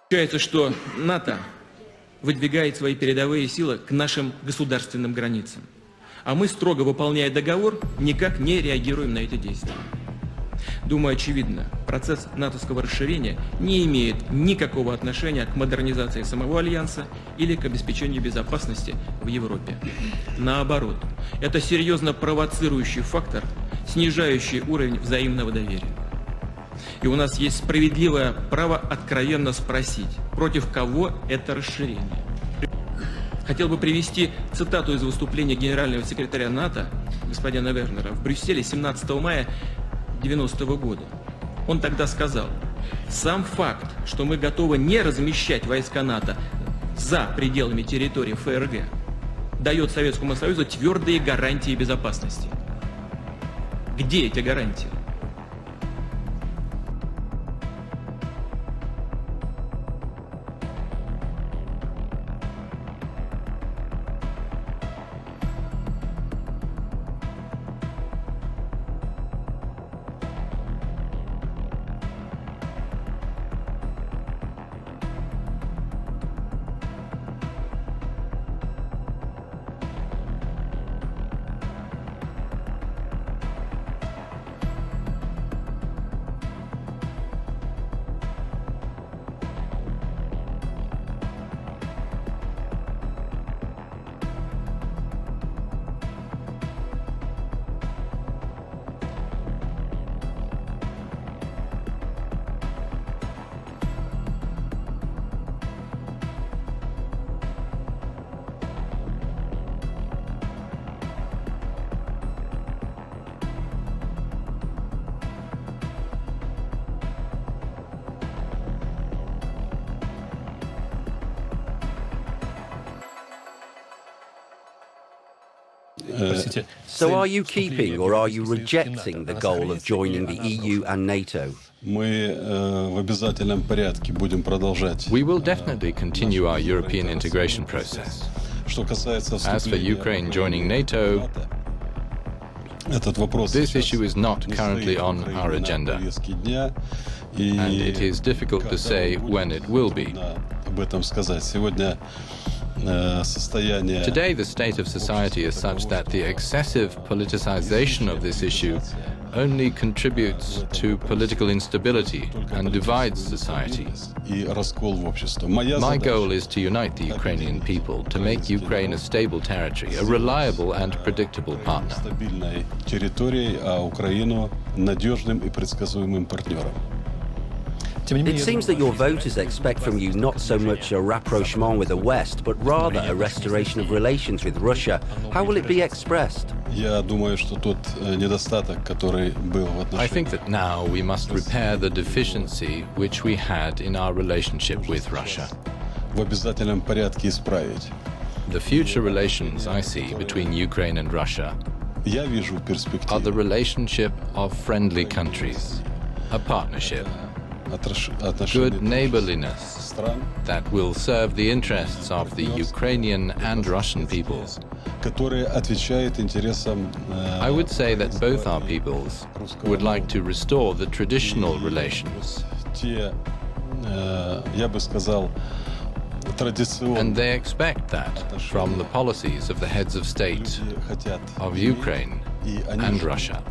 Получается, что НАТО выдвигает свои передовые силы к нашим государственным границам. А мы, строго выполняя договор, никак не реагируем на эти действия. Думаю, очевидно, процесс натовского расширения не имеет никакого отношения к модернизации самого Альянса или к обеспечению безопасности в Европе. Наоборот, это серьезно провоцирующий фактор, снижающий уровень взаимного доверия. И у нас есть справедливое право откровенно спросить, против кого это расширение. Хотел бы привести цитату из выступления генерального секретаря НАТО господина Вернера в Брюсселе 17 мая 1990 года. Он тогда сказал: «Сам факт, что мы готовы не размещать войска НАТО за пределами территории ФРГ, дает Советскому Союзу твердые гарантии безопасности». Где эти гарантии? So are you keeping or are you rejecting the goal of joining the EU and NATO? Мы в обязательном порядке будем продолжать. We will definitely continue our European integration process. Что касается As for Ukraine joining NATO, этот вопрос this issue is not currently on our agenda, and it is difficult to say when it will be. Об этом сказать. Сегодня состояние. Today, the state of society is such that the excessive politicization of this issue only contributes to political instability and divides society. My goal is to unite the Ukrainian people, to make Ukraine a stable territory, a reliable and predictable partner. It seems that your voters expect from you not so much a rapprochement with the West, but rather a restoration of relations with Russia. How will it be expressed? I think that now we must repair the deficiency which we had in our relationship with Russia. The future relations I see between Ukraine and Russia are the relationship of friendly countries, a partnership, good neighborliness that will serve the interests of the Ukrainian and Russian peoples. I would say that both our peoples would like to restore the traditional relations. And they expect that from the policies of the heads of state of Ukraine and Russia.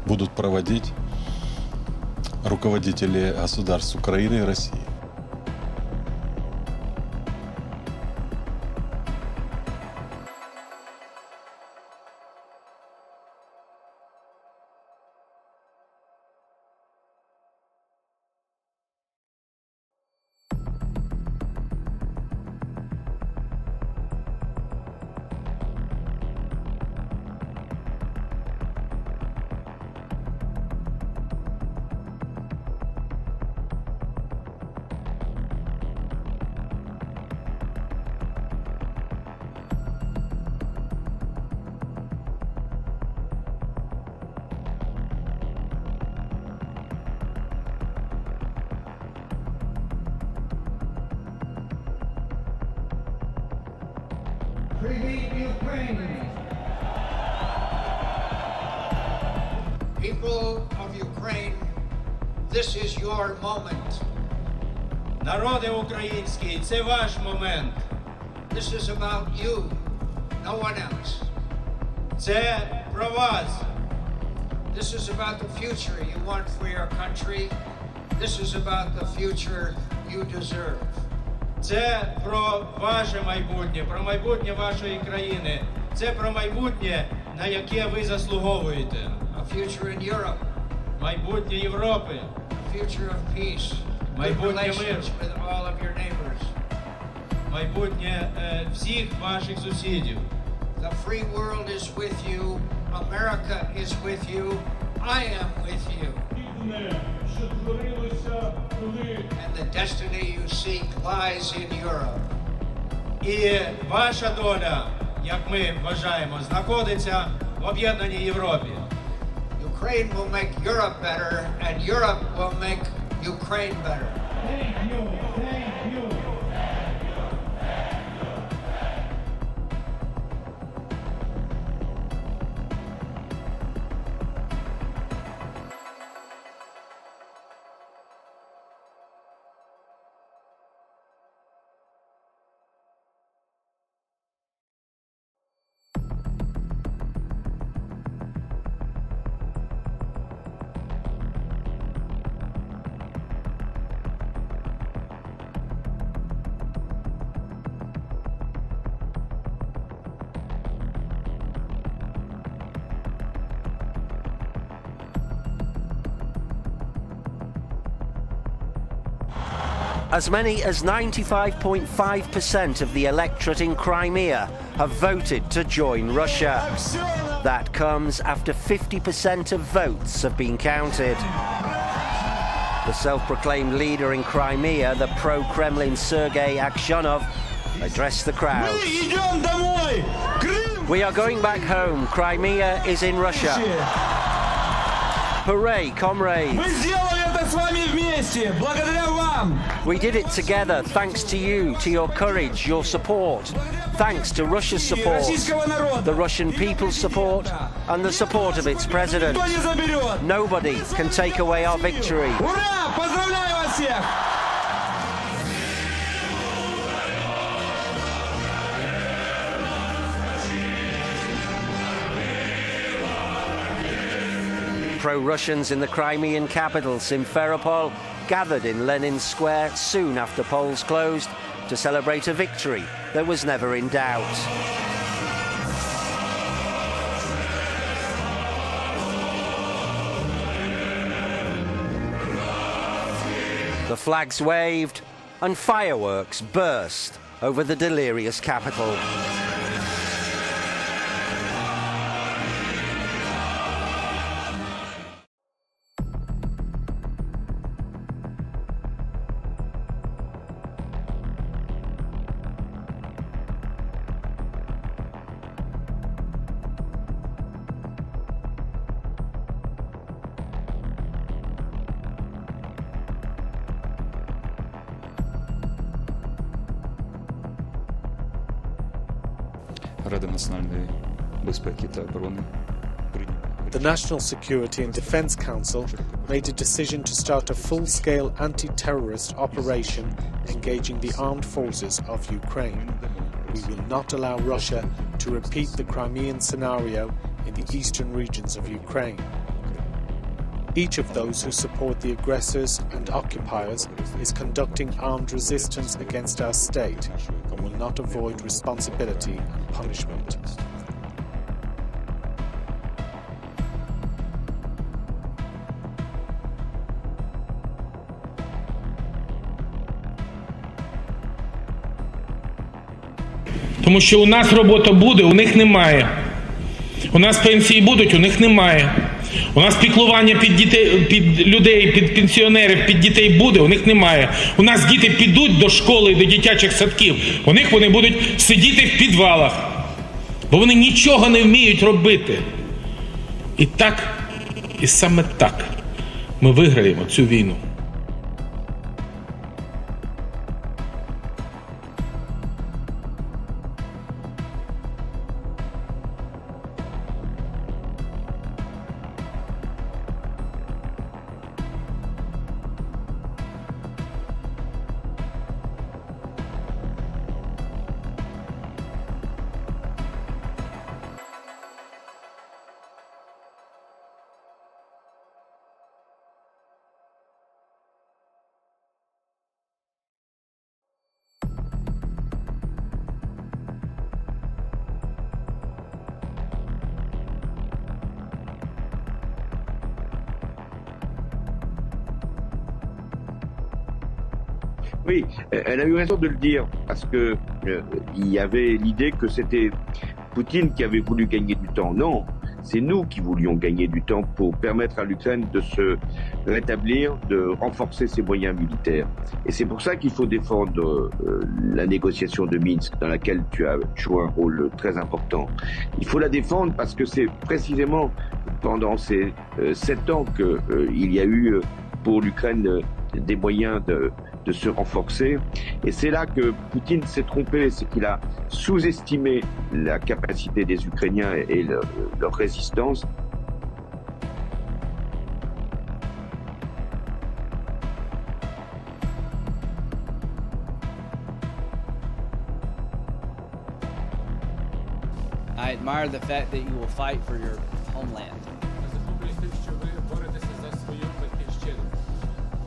Будут проводить руководители государств Украины и России. Привет, Ukraine! People of Ukraine, This is your moment. Народи українські, це ваш момент. This is about you, no one else. Це про вас. This is about the future you want for your country. This is about the future you deserve. Це про ваше майбутнє вашої країни. Це про майбутнє, на яке ви заслуговуєте. A future in Europe. Майбутнє Європи. A future of peace. Майбутнє миру. With all of your neighbors. Майбутнє всіх ваших сусідів. The free world is with you. America is with you. I am with you. And the destiny you seek lies in Europe. І ваша доля, як ми вважаємо, знаходиться в об'єднаній Європі. Ukraine will make Europe better, and Europe will make Ukraine better. Thank you. Thank you. As many as 95.5% of the electorate in Crimea have voted to join Russia. That comes after 50% of votes have been counted. The self-proclaimed leader in Crimea, the pro-Kremlin Sergei Aksyonov, addressed the crowd. We are going back home. Crimea is in Russia. Hooray, comrades! We did it together, thanks to you, to your courage, your support. Thanks to Russia's support, the Russian people's support, and the support of its president. Nobody can take away our victory. Pro-Russians in the Crimean capital, Simferopol, gathered in Lenin Square soon after polls closed to celebrate a victory that was never in doubt. The flags waved and fireworks burst over the delirious capital. The National Security and Defence Council made a decision to start a full-scale anti-terrorist operation engaging the armed forces of Ukraine. We will not allow Russia to repeat the Crimean scenario in the eastern regions of Ukraine. Each of those who support the aggressors and occupiers is conducting armed resistance against our state and will not avoid responsibility and punishment. Тому що у нас робота буде, у них немає. У нас пенсії будуть, у них немає. У нас піклування під дітей, під людей, під пенсіонерів, під дітей буде, у них немає. У нас діти підуть до школи, до дитячих садків, у них вони будуть сидіти в підвалах. Бо вони нічого не вміють робити. І так, і саме так ми виграємо цю війну. Oui, elle a eu raison de le dire, parce que il y avait l'idée que c'était Poutine qui avait voulu gagner du temps. Non, c'est nous qui voulions gagner du temps pour permettre à l'Ukraine de se rétablir, de renforcer ses moyens militaires. Et c'est pour ça qu'il faut défendre la négociation de Minsk, dans laquelle tu as joué un rôle très important. Il faut la défendre parce que c'est précisément pendant ces 7 ans qu'il y a eu pour l'Ukraine des moyens de se renforcer. Et c'est là que Poutine s'est trompé, c'est qu'il a sous-estimé la capacité des Ukrainiens et leur résistance. I admire the fact that you will fight for your homeland.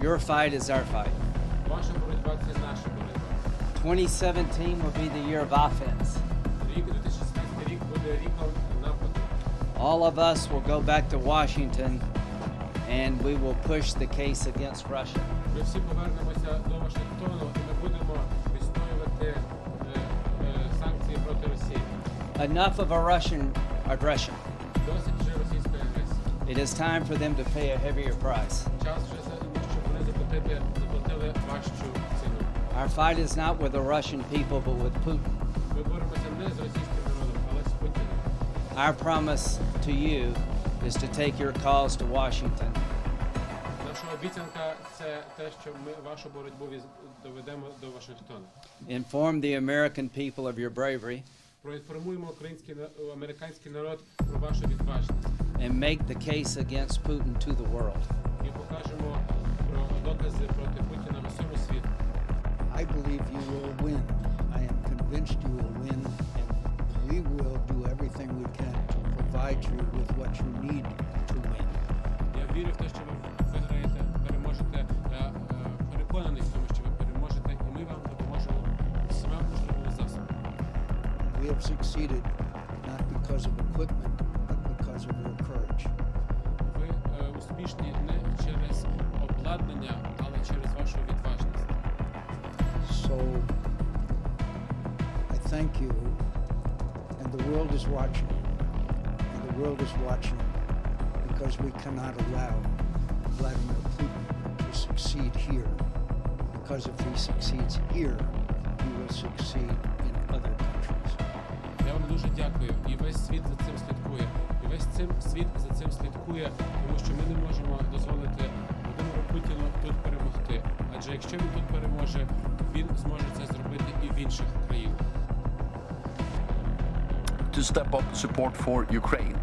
Your fight is our fight. 2017 will be the year of offense. All of us will go back to Washington and we will push the case against Russia. Enough of a Russian aggression. It is time for them to pay a heavier price. Our fight is not with the Russian people, but with Putin. Our promise to you is to take your cause to Washington. Inform the American people of your bravery. And make the case against Putin to the world. I believe you will win. I am convinced you will win, and we will do everything we can to provide you with what you need to win. Я вірю в те, що ви виграєте, переможете. Я переконаний в тому, що ви переможете, і ми вам допоможемо всіма можливими засобами. We have succeeded not because of equipment, but because of your courage. Ви успішні не через обладнання, але через вашу відважність. So I thank you, and the world is watching. And the world is watching because we cannot allow Vladimir Putin to succeed here. Because if he succeeds here, he will succeed in other countries. Я вам дуже дякую, і весь світ за цим слідкує. І весь світ за цим слідкує, тому що ми не можемо дозволити Володимиру Путіну тут перемогти. Адже якщо він тут переможе, він зможе це зробити і в інших країнах. To step up support for Ukraine.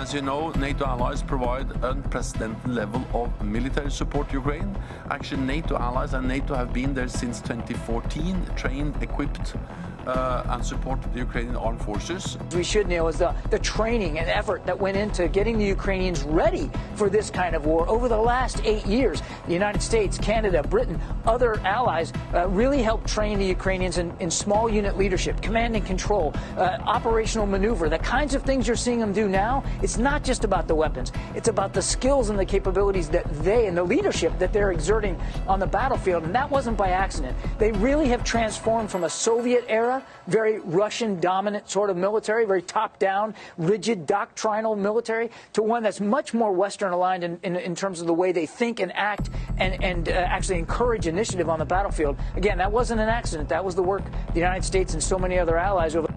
As you know, NATO allies provide unprecedented level of military support to Ukraine. Actually, NATO allies and NATO have been there since 2014, trained, equipped, and support the Ukrainian armed forces. We should know is the training and effort that went into getting the Ukrainians ready for this kind of war over the last 8 years. The United States, Canada, Britain, other allies really helped train the Ukrainians in small unit leadership, command and control, operational maneuver, the kinds of things you're seeing them do now. It's not just about the weapons. It's about the skills and the capabilities that they and the leadership that they're exerting on the battlefield. And that wasn't by accident. They really have transformed from a Soviet era, very Russian dominant sort of military, very top down, rigid doctrinal military, to one that's much more Western aligned in terms of the way they think and act and actually encourage initiative on the battlefield. Again, that wasn't an accident. That was the work of the United States and so many other allies over.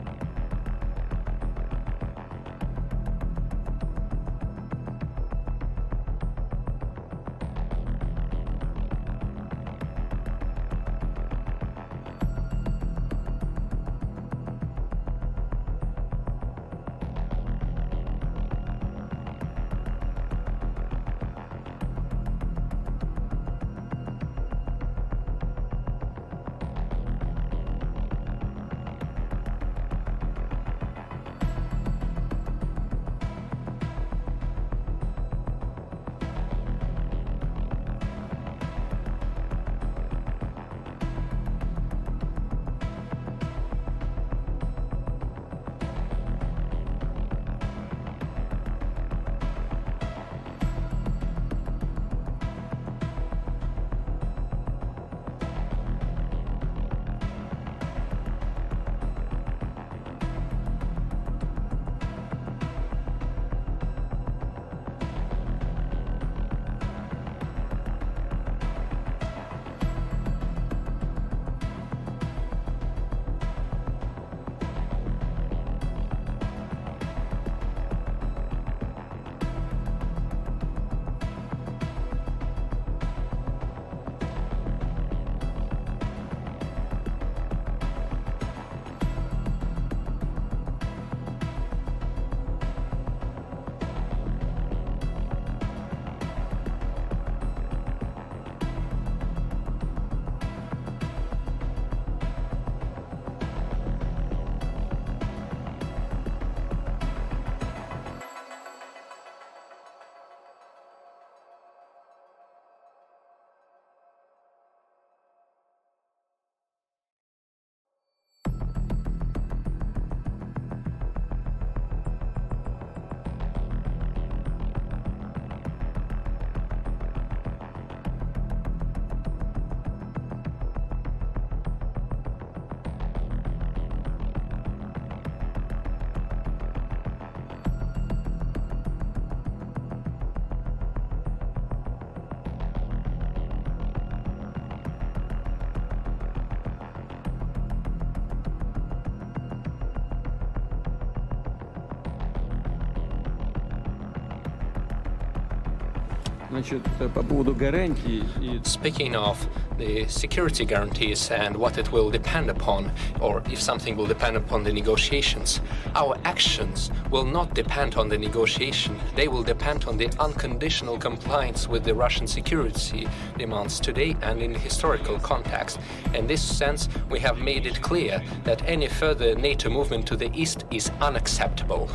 Speaking of the security guarantees and what it will depend upon, or if something will depend upon the negotiations, our actions will not depend on the negotiation. They will depend on the unconditional compliance with the Russian security demands today and in the historical context. In this sense, we have made it clear that any further NATO movement to the east is unacceptable.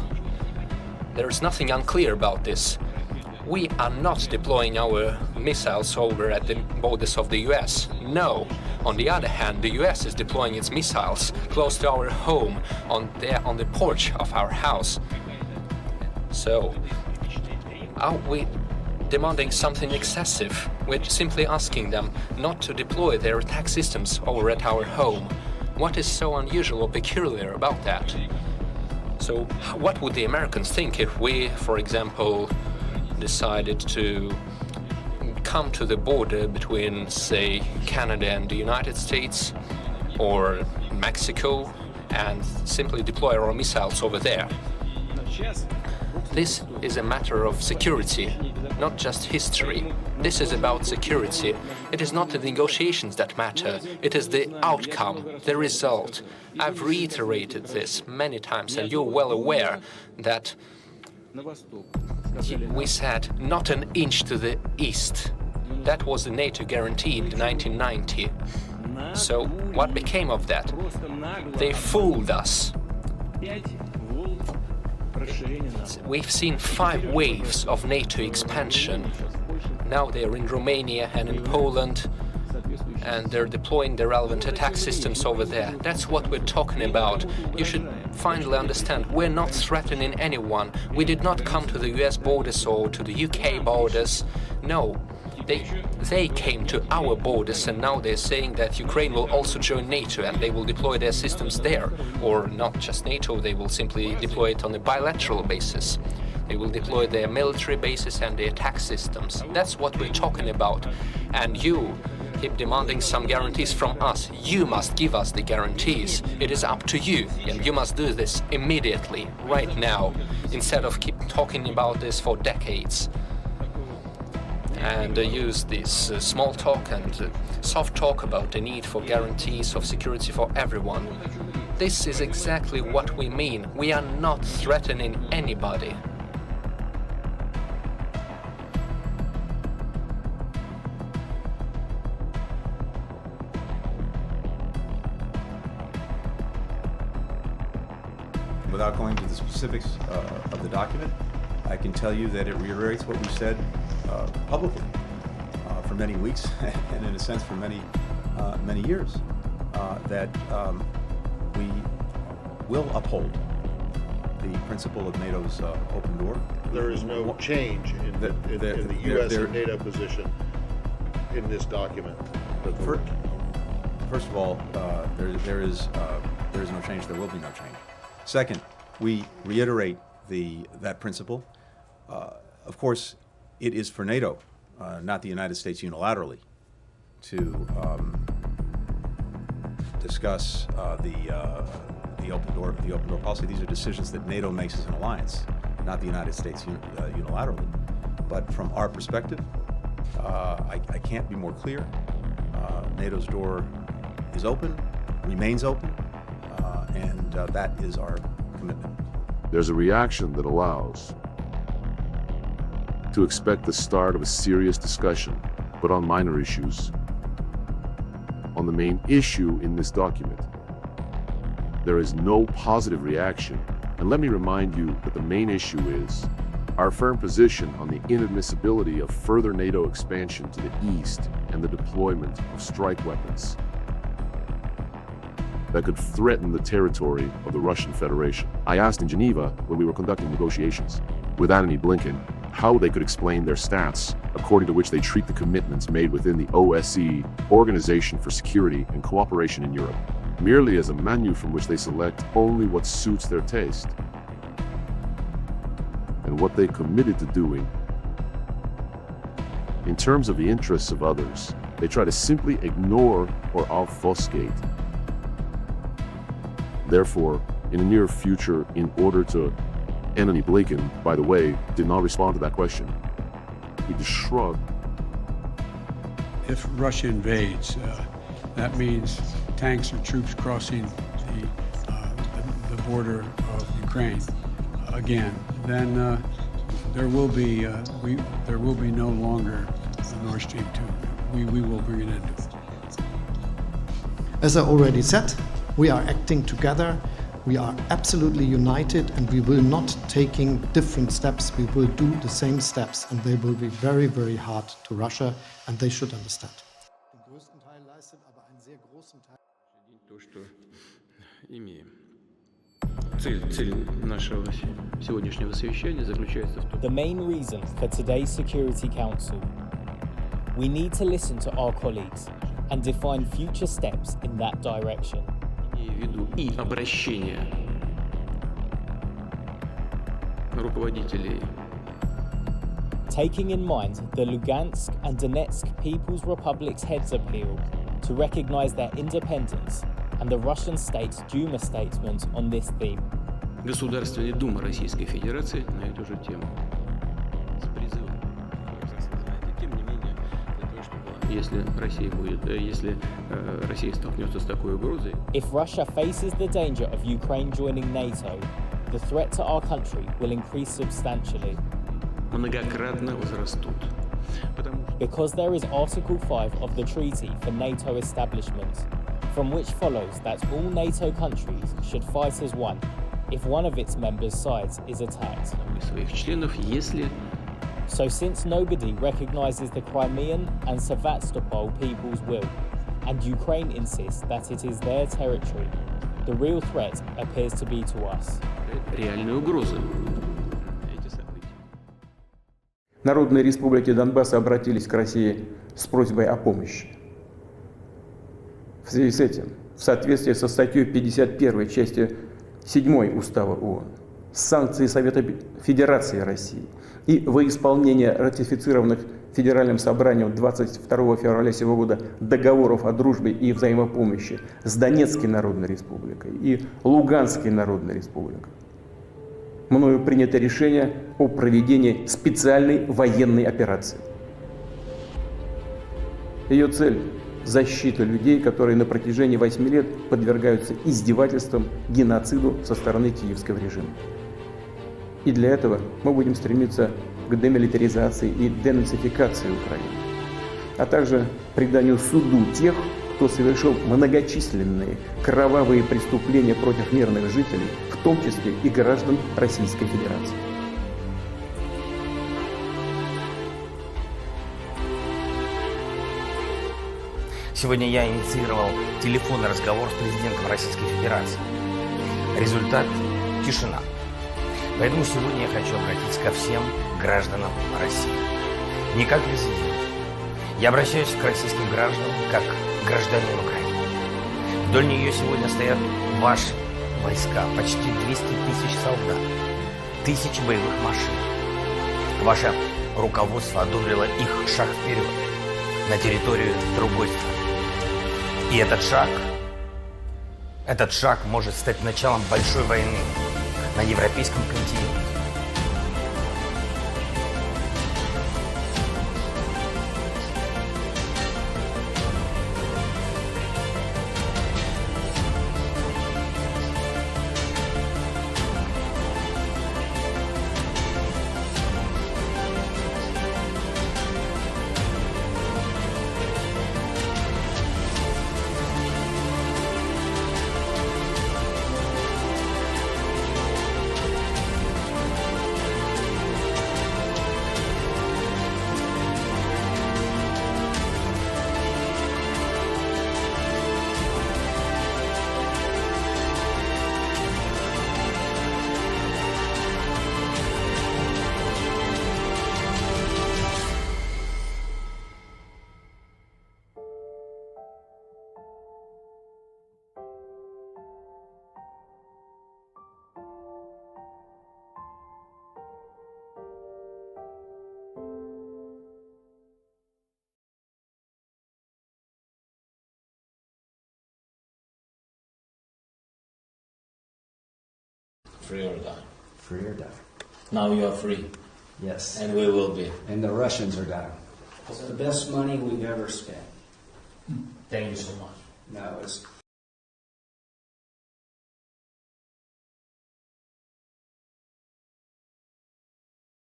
There is nothing unclear about this. We are not deploying our missiles over at the borders of the US. No. On the other hand, the US is deploying its missiles close to our home, on the porch of our house. So, are we demanding something excessive? We're simply asking them not to deploy their attack systems over at our home. What is so unusual or peculiar about that? So, what would the Americans think if we, for example, decided to come to the border between, say, Canada and the United States or Mexico and simply deploy our missiles over there? This is a matter of security, not just history. This is about security. It is not the negotiations that matter. It is the outcome, the result. I've reiterated this many times, and you're well aware that we said not an inch to the east. That was the NATO guarantee in 1990. So what became of that? They fooled us. We've seen 5 waves of NATO expansion. Now they're in Romania and in Poland, and they're deploying the relevant attack systems over there. That's what we're talking about. You should finally understand, we're not threatening anyone. We did not come to the US borders or to the UK borders. No, they came to our borders, and now they're saying that Ukraine will also join NATO and they will deploy their systems there. Or not just NATO, they will simply deploy it on a bilateral basis. They will deploy their military bases and their attack systems. That's what we're talking about. And you keep demanding some guarantees from us. You must give us the guarantees. It is up to you, and you must do this immediately, right now, instead of keep talking about this for decades. And use this small talk and soft talk about the need for guarantees of security for everyone. This is exactly what we mean. We are not threatening anybody. Without going to the specifics of the document, I can tell you that it reiterates what we said publicly for many weeks and in a sense for many years, that we will uphold the principle of NATO's open door. There is no change in the U.S. and NATO position in this document. First of all, there is no change. There will be no change. Second, we reiterate that principle. Of course, it is for NATO, not the United States unilaterally, to discuss the open door policy. These are decisions that NATO makes as an alliance, not the United States unilaterally. But from our perspective, I can't be more clear. NATO's door is open, remains open, and that is our commitment. There's a reaction that allows to expect the start of a serious discussion, but on minor issues. On the main issue in this document, there is no positive reaction. And let me remind you that the main issue is our firm position on the inadmissibility of further NATO expansion to the east and the deployment of strike weapons that could threaten the territory of the Russian Federation. I asked in Geneva when we were conducting negotiations with Antony Blinken how they could explain their stance according to which they treat the commitments made within the OSCE, Organization for Security and Cooperation in Europe, merely as a menu from which they select only what suits their taste. And what they committed to doing, in terms of the interests of others, they try to simply ignore or obfuscate. Therefore, in the near future, in order to Antony Blinken, by the way, did not respond to that question. he just shrugged. If Russia invades, that means tanks or troops crossing the border of Ukraine again. Then there will be no longer Nord Stream 2. We will bring an end to it. As I already said, we are acting together. We are absolutely united, and we will not taking different steps. We will do the same steps, and they will be very, very hard to Russia, and they should understand. The main reason for today's Security Council. We need to listen to our colleagues and define future steps in that direction. И обращение руководителей. Taking in mind the Lugansk and Donetsk People's Republic's heads' appeal to recognize their independence and the Russian state's Duma statement on this theme. Государственная Дума Российской Федерации на эту же тему с призывом, тем не менее, для того, чтобы, если Россия столкнется с такой угрозой. If Russia faces the danger of Ukraine joining NATO, the threat to our country will increase substantially. Многократно возрастут. Because there is Article 5 of the Treaty for NATO establishment, from which follows that all NATO countries should fight as one if one of its members' sides is attacked. So since nobody recognizes the Crimean and Sevastopol people's will, and Ukraine insists that it is their territory, the real threat appears to be to us. Реальная угроза. Народные республики Донбасса обратились к России с просьбой о помощи. В связи с этим, в соответствии со статьей 51 части 7 Устава ООН, санкции Совета Федерации России и во исполнение ратифицированных Федеральным собранием 22 февраля сего года договоров о дружбе и взаимопомощи с Донецкой Народной Республикой и Луганской Народной Республикой, мною принято решение о проведении специальной военной операции. Ее цель – защита людей, которые на протяжении 8 лет подвергаются издевательствам, геноциду со стороны киевского режима. И для этого мы будем стремиться к демилитаризации и денацификации Украины, а также преданию суду тех, кто совершил многочисленные кровавые преступления против мирных жителей, в том числе и граждан Российской Федерации. Сегодня я инициировал телефонный разговор с президентом Российской Федерации. Результат – тишина. Поэтому сегодня я хочу обратиться ко всем гражданам России. Не как президент. Я обращаюсь к российским гражданам как гражданин Украины. Вдоль нее сегодня стоят ваши войска, почти 200 тысяч солдат, тысячи боевых машин. Ваше руководство одобрило их шаг вперед на территорию другой страны. И этот шаг может стать началом большой войны на европейском континенте. Free or die. Free or die. Now you are free. Yes. And we will be. And the Russians are down. It's the best money we've ever spent. Thank you so much. No, it's